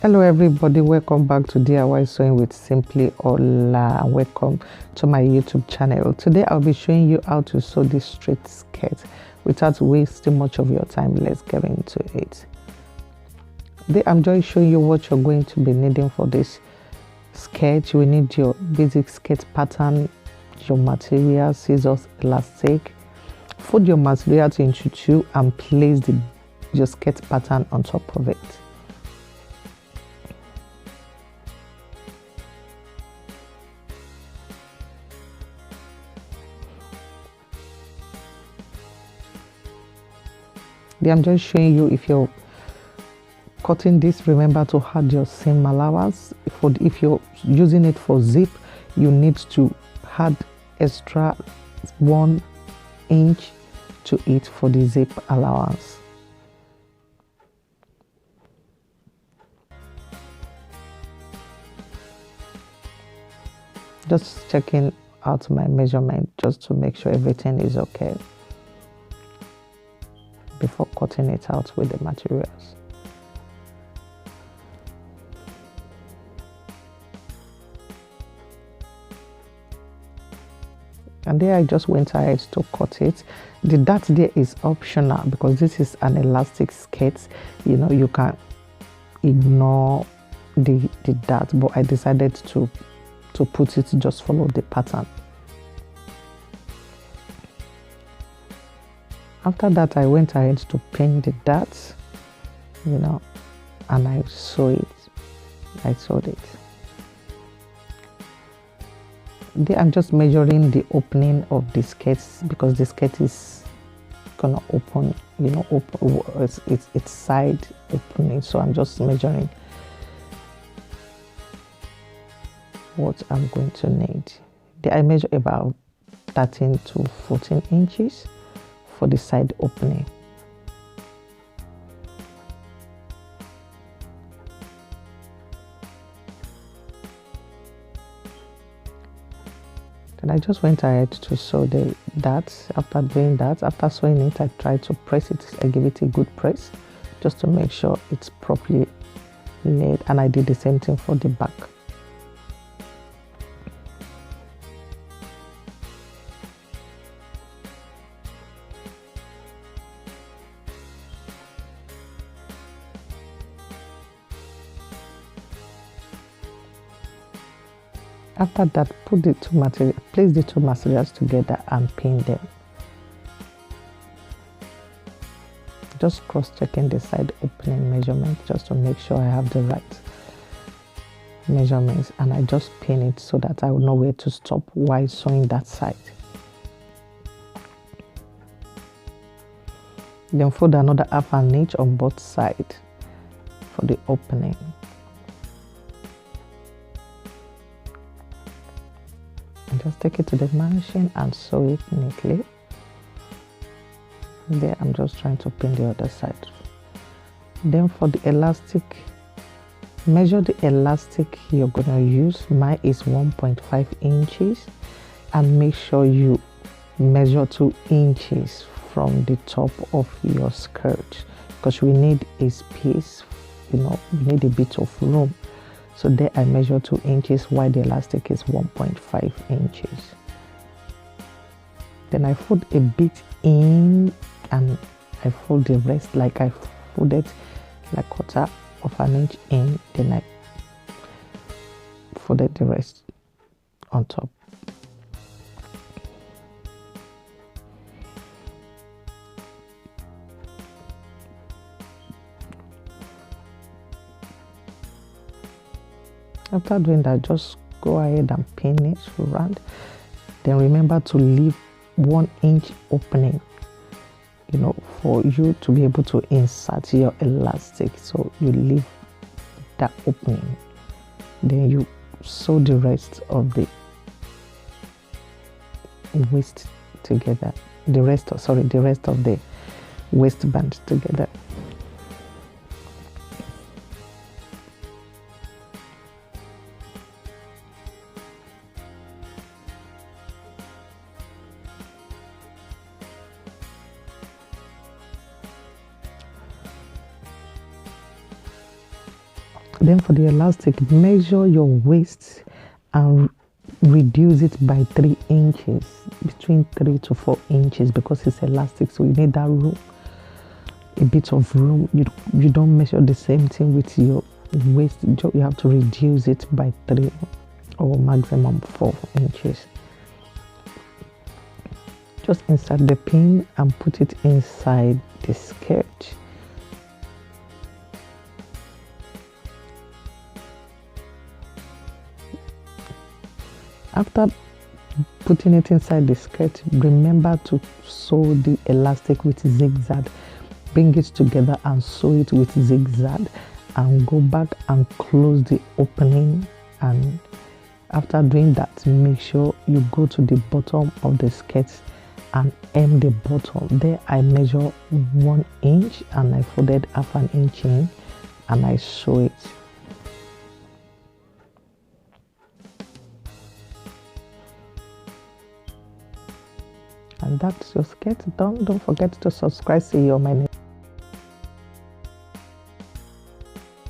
Hello everybody, welcome back to DIY Sewing with simplyola. Welcome to my YouTube channel. Today I'll be showing you how to sew this straight skirt without wasting much of your time. Let's get into it. Today I'm just showing you what you're going to be needing for this skirt. You will need your basic skirt pattern, your material, scissors, elastic. Fold your material into two and place your skirt pattern on top of it. I'm just showing you, if you're cutting this, remember to add your seam allowance. If you're using it for zip, you need to add extra 1 inch to it for the zip allowance. Just checking out my measurement just to make sure everything is okay before cutting it out with the materials. And there I just went ahead to cut it. The dart there is optional because this is an elastic skirt. You know, you can ignore the dart, but I decided to put it, just follow the pattern. After that, I went ahead to pin the darts, you know, and I sewed it. There I'm just measuring the opening of the skirts because the skirt is gonna open, you know, it's side opening. So I'm just measuring what I'm going to need. There I measure about 13 to 14 inches for the side opening. And I just went ahead to sew the darts. After doing that, after sewing it, I tried to press it. I give it a good press just to make sure it's properly laid, and I did the same thing for the back. After that, place the two materials together and pin them. Just cross-checking the side opening measurement just to make sure I have the right measurements, and I just pin it so that I will know where to stop while sewing that side. Then fold another 1/2 inch on both sides for the opening. Just take it to the machine and sew it neatly. There I'm just trying to pin the other side. Then for the elastic, measure the elastic you're gonna use. Mine is 1.5 inches, and make sure you measure 2 inches from the top of your skirt because we need a space, you know, we need a bit of room. So there I measure 2 inches while the elastic is 1.5 inches. Then I fold a bit in and I fold the rest, like I folded like 1/4 inch in, then I folded the rest on top. After doing that, just go ahead and pin it around. Then remember to leave 1 inch opening, you know, for you to be able to insert your elastic. So you leave that opening. Then you sew the rest of the waist together. The rest of the waistband together. Then for the elastic, measure your waist and reduce it by 3 inches, between 3 to 4 inches, because it's elastic, so you need that room, a bit of room. You don't measure the same thing with your waist. You have to reduce it by 3 or maximum 4 inches. Just insert the pin and put it inside the skirt. After putting it inside the skirt, remember to sew the elastic with zigzag. Bring it together and sew it with zigzag, and go back and close the opening. And after doing that, make sure you go to the bottom of the skirt and hem the bottom. There I measure 1 inch and I folded half an inch in and I sew it. And that's your skirt done. Don't forget to subscribe. See you on my next